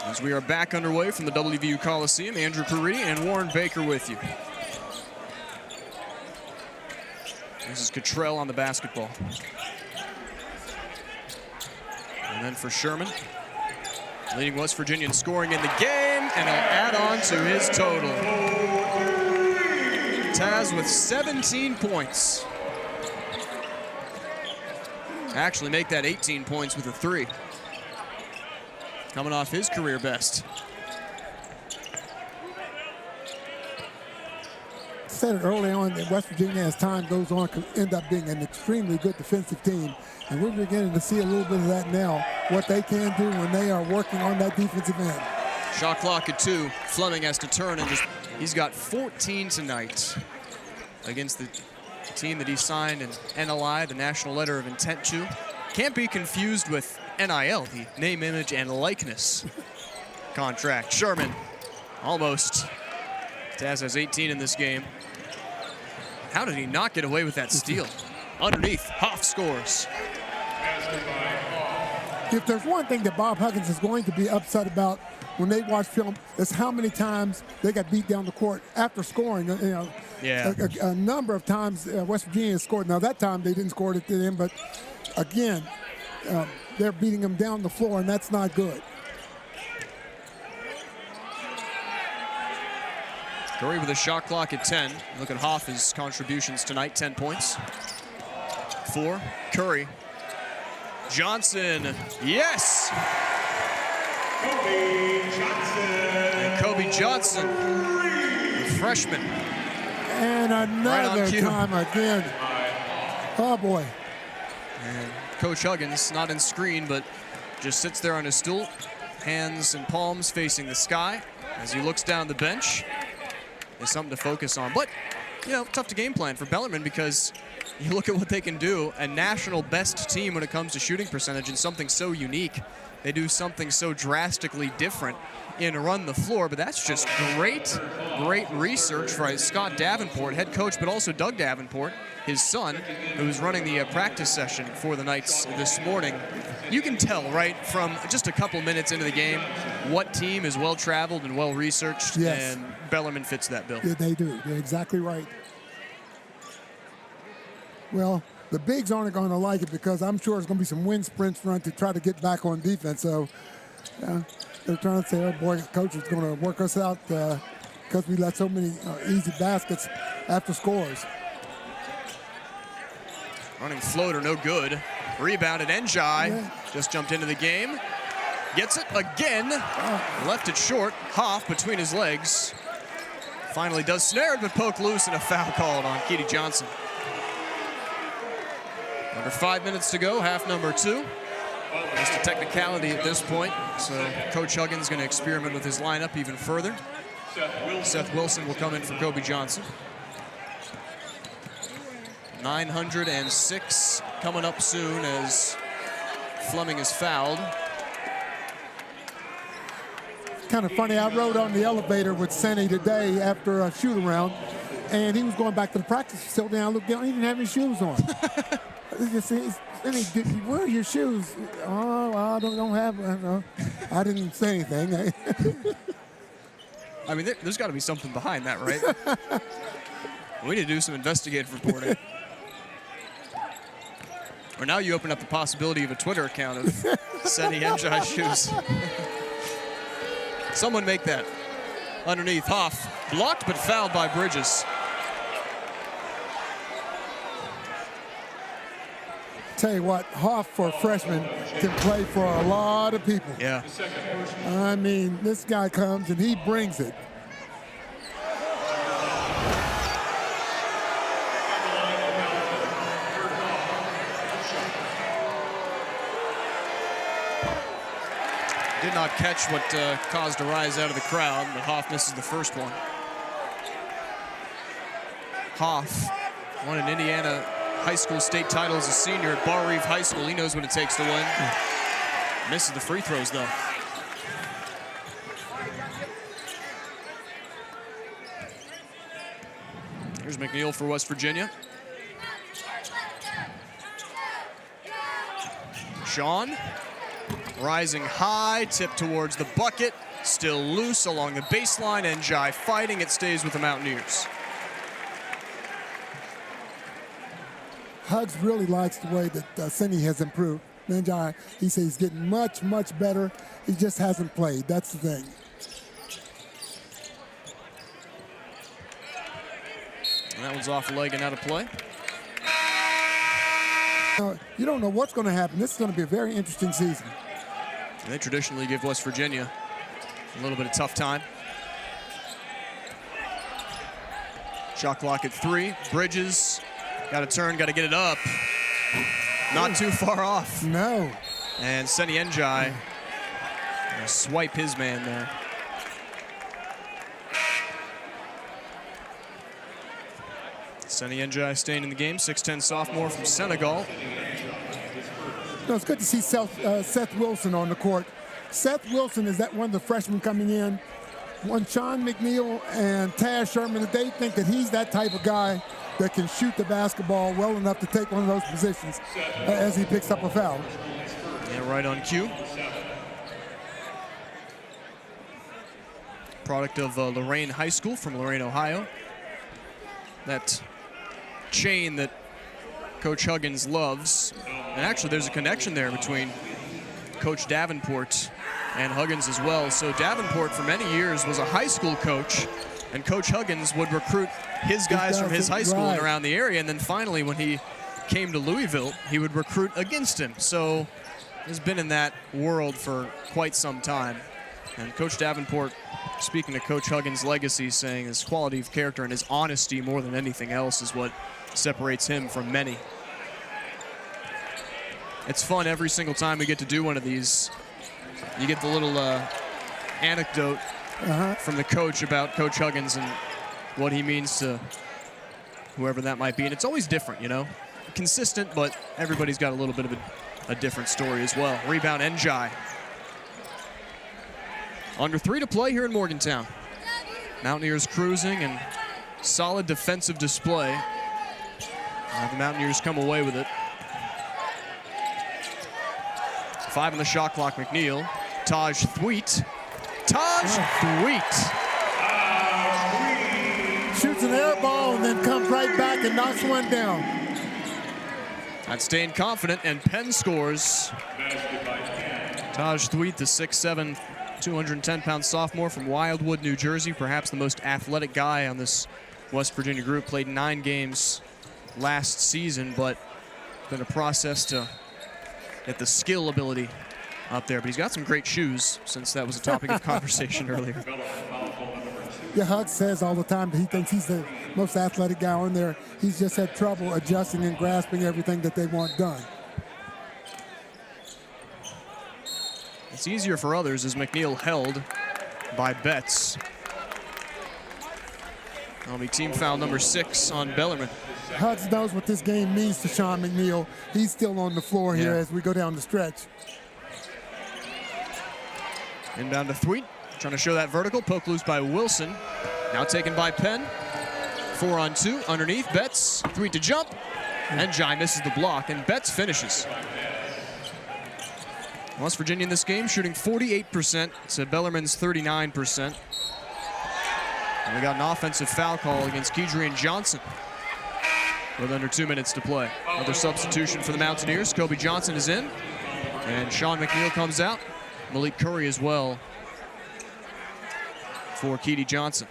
As we are back underway from the WVU Coliseum, Andrew Caridi and Warren Baker with you. This is Cottrell on the basketball. line for Sherman. Leading West Virginia in scoring in the game, and he'll add on to his total. Taz with 17 points. Actually make that 18 points with a 3. Coming off his career best. Said it early on that West Virginia, as time goes on, could end up being an extremely good defensive team. And we're beginning to see a little bit of that now, what they can do when they are working on that defensive end. Shot clock at 2. Fleming has to turn and just, he's got 14 tonight against the team that he signed an NLI, the National Letter of Intent to. Can't be confused with NIL, the name, image, and likeness contract. Sherman, almost. Taz has 18 in this game. How did he not get away with that steal? Underneath, Hoff scores. If there's one thing that Bob Huggins is going to be upset about when they watch film, is how many times they got beat down the court after scoring. You know, yeah. a number of times West Virginia scored. Now that time they didn't score it to them, but again, they're beating them down the floor, and that's not good. Curry with a shot clock at 10. Look at Hoff's contributions tonight, 10 points. 4, Curry. Johnson, yes! And Kobe Johnson, the freshman. And another time again. Oh boy. And Coach Huggins, not in screen, but just sits there on his stool, hands and palms facing the sky as he looks down the bench. There's something to focus on, but you know, tough to game plan for Bellarmine because you look at what they can do. A national best team when it comes to shooting percentage, and something so unique. They do something so drastically different in run the floor, but that's just great research for Scott Davenport, head coach, but also Doug Davenport, his son, who was running the practice session for the Knights this morning. You can tell, right, from just a couple minutes into the game, what team is well-traveled and well-researched, yes. And Bellarmine fits that bill. Yeah, they do. You're exactly right. Well, the bigs aren't going to like it because I'm sure it's going to be some wind sprints run to try to get back on defense. So they're trying to say, oh boy, coach is going to work us out because we let so many easy baskets after scores. Running floater, no good. Rebounded, Njai just jumped into the game. Gets it again. Left it short. Hoff between his legs. Finally does snare it, but poked loose and a foul called on Keedy Johnson. Under 5 minutes to go, half number 2. Just a technicality at this point. So Coach Huggins going to experiment with his lineup even further. Seth Wilson will come in for Kobe Johnson. 906 coming up soon as Fleming is fouled. Kind of funny, I rode on the elevator with Senny today after a shoot around, and he was going back to the practice facility, and I looked down, he didn't have any shoes on. Where are your shoes? Oh, I don't have them. I didn't say anything. I mean, there's got to be something behind that, right? We need to do some investigative reporting. Or now you open up the possibility of a Twitter account of Senny Njai shoes. Someone make that. Underneath, Hoff blocked but fouled by Bridges. Tell you what, Hoff for a freshman can play for a lot of people. Yeah. I mean, this guy comes and he brings it. Did not catch what caused a rise out of the crowd, but Hoff misses the first one. Hoff won an Indiana high school state title as a senior at Bar Reef High School. He knows what it takes to win. Misses the free throws, though. Here's McNeil for West Virginia. Sean. Rising high, tip towards the bucket, still loose along the baseline. Njai fighting, it stays with the Mountaineers. Hugs really likes the way that Senny has improved. Njai, he says he's getting much, much better. He just hasn't played. That's the thing. And that one's off the leg and out of play. You don't know what's going to happen. This is going to be a very interesting season. And they traditionally give West Virginia a little bit of tough time. Shot clock at 3. Bridges, got to turn, got to get it up. Not too far off. No. And Seni Njai gonna swipe his man there. Seni Njai staying in the game, 6'10" sophomore from Senegal. It's good to see Seth Wilson on the court. Seth Wilson is that one of the freshmen coming in. One Sean McNeil and Taz Sherman, they think that he's that type of guy that can shoot the basketball well enough to take one of those positions as he picks up a foul. Yeah, right on cue. Product of Lorain High School from Lorain, Ohio. That chain that Coach Huggins loves. And actually, there's a connection there between Coach Davenport and Huggins as well. So Davenport, for many years, was a high school coach, and Coach Huggins would recruit his guys from his high school and around the area. And then finally, when he came to Louisville, he would recruit against him. So he's been in that world for quite some time. And Coach Davenport, speaking to Coach Huggins' legacy, saying his quality of character and his honesty more than anything else is what separates him from many. It's fun every single time we get to do one of these. You get the little anecdote from the coach about Coach Huggins and what he means to whoever that might be. And it's always different, you know. Consistent, but everybody's got a little bit of a different story as well. Rebound, Njai. Under 3 to play here in Morgantown. Mountaineers cruising and solid defensive display. The Mountaineers come away with it. 5 on the shot clock, McNeil. Taj Thweet. Shoots an air ball and then comes right back and knocks one down. That's staying confident, and Penn scores. Taj Thweet, the 6'7", 210-pound sophomore from Wildwood, New Jersey, perhaps the most athletic guy on this West Virginia group. Played 9 games last season, but it's been a process to get the skill ability up there. But he's got some great shoes, since that was a topic of conversation earlier. Yeah, Hug says all the time that he thinks he's the most athletic guy on there. He's just had trouble adjusting and grasping everything that they want done. It's easier for others as McNeil held by Betts. That'll be team foul number 6 on Bellarmine. Hudson knows what this game means to Sean McNeil. He's still on the floor here as we go down the stretch. Inbound to Thweet, trying to show that vertical. Poke loose by Wilson. Now taken by Penn. 4-on-2 underneath. Betts, Thweet to jump. Njai misses the block, and Betts finishes. West Virginia in this game shooting 48% to Bellarmine's 39%. And we got an offensive foul call against Kedrian Johnson with under 2 minutes to play. Another substitution for the Mountaineers. Kobe Johnson is in, and Sean McNeil comes out. Malik Curry as well for Keedy Johnson.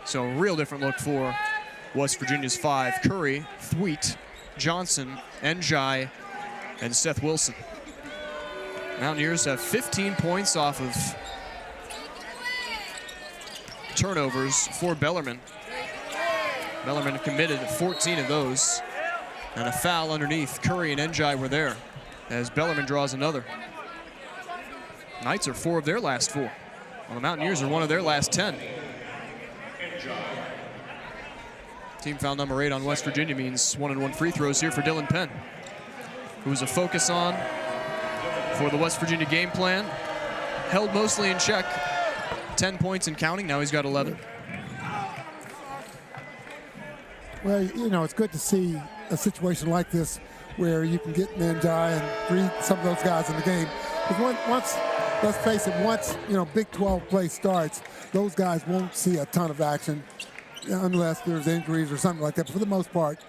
So a real different look for West Virginia's 5. Curry, Thweet, Johnson, Njai, and Seth Wilson. Mountaineers have 15 points off of turnovers for Bellarmine. Bellarmine committed 14 of those. And a foul underneath. Curry and Njai were there as Bellarmine draws another. Knights are 4 of their last 4. Well, the Mountaineers are 1 of their last 10. Team foul number 8 on West Virginia means 1-and-1 free throws here for Dylan Penn, who was a focus on for the West Virginia game plan. Held mostly in check. 10 points and counting. Now he's got 11. Well, you know, it's good to see a situation like this where you can get Njai and read some of those guys in the game. Because once, let's face it, once, you know, Big 12 play starts, those guys won't see a ton of action unless there's injuries or something like that. But for the most part,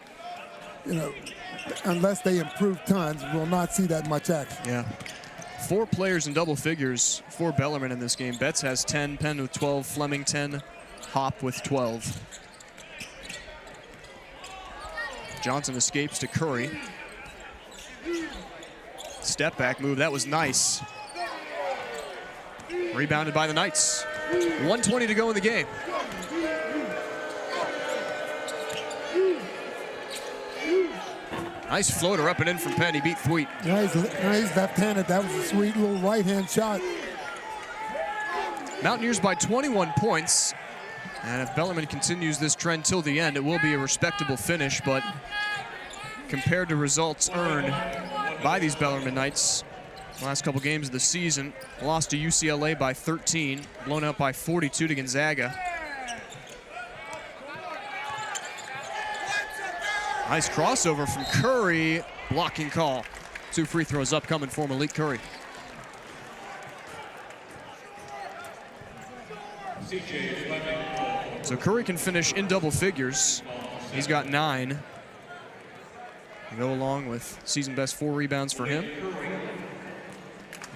unless they improve tons, we'll not see that much action. Yeah. 4 players in double figures for Bellarmine in this game. Betts has 10, Penn with 12, Fleming 10, Hopp with 12. Johnson escapes to Curry. Step back move, that was nice. Rebounded by the Knights. 1:20 to go in the game. Nice floater up and in from Penn. He beat Thweet. Yeah, he's left-handed. That was a sweet little right-hand shot. Mountaineers by 21 points. And if Bellarmine continues this trend till the end, it will be a respectable finish. But compared to results earned by these Bellarmine Knights, the last couple games of the season, lost to UCLA by 13, blown out by 42 to Gonzaga. Nice crossover from Curry, blocking call. 2 free throws upcoming for Malik Curry. So Curry can finish in double figures. He's got 9. To go along with season best 4 rebounds for him.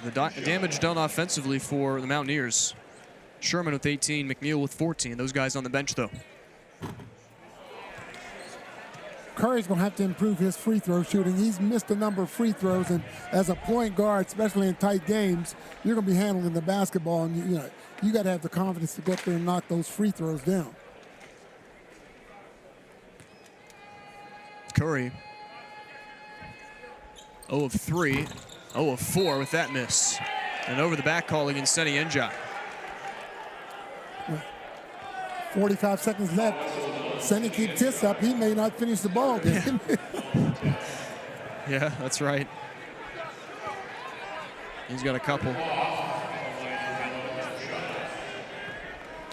The damage done offensively for the Mountaineers. Sherman with 18, McNeil with 14. Those guys on the bench though. Curry's going to have to improve his free throw shooting. He's missed a number of free throws, and as a point guard, especially in tight games, you're going to be handling the basketball, and you got to have the confidence to go up there and knock those free throws down. Curry 0 of 3, 0 of 4 with that miss. And over the back call against Seni Enjai. 45 seconds left. Seni keeps this up, he may not finish the ball game. Yeah, that's right. He's got a couple.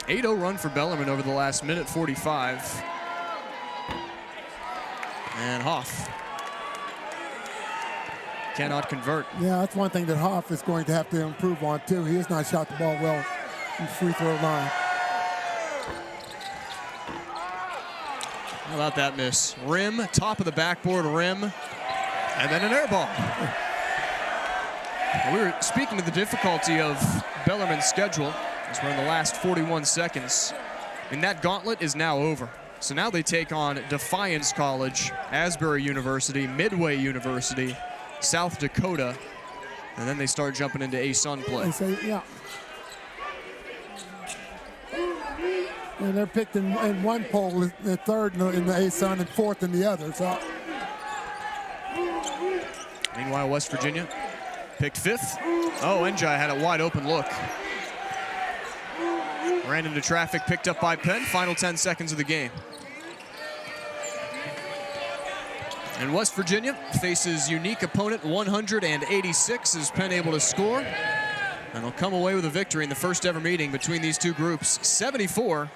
8-0 run for Bellarmine over the last minute 45. And Hoff cannot convert. Yeah, that's one thing that Hoff is going to have to improve on too. He has not shot the ball well from the free throw line. How about that miss? Rim, top of the backboard rim, and then an air ball. We were speaking to the difficulty of Bellarmine's schedule as we're in the last 41 seconds. And that gauntlet is now over. So now they take on Defiance College, Asbury University, Midway University, South Dakota, and then they start jumping into ASUN play. Yeah. And they're picked in one poll, the third in the ASUN and fourth in the other. So. Meanwhile, West Virginia picked 5th. Oh, Enjai had a wide open look. Ran into traffic, picked up by Penn. Final 10 seconds of the game. And West Virginia faces unique opponent 186. Is Penn able to score? And they'll come away with a victory in the first ever meeting between these two groups, 74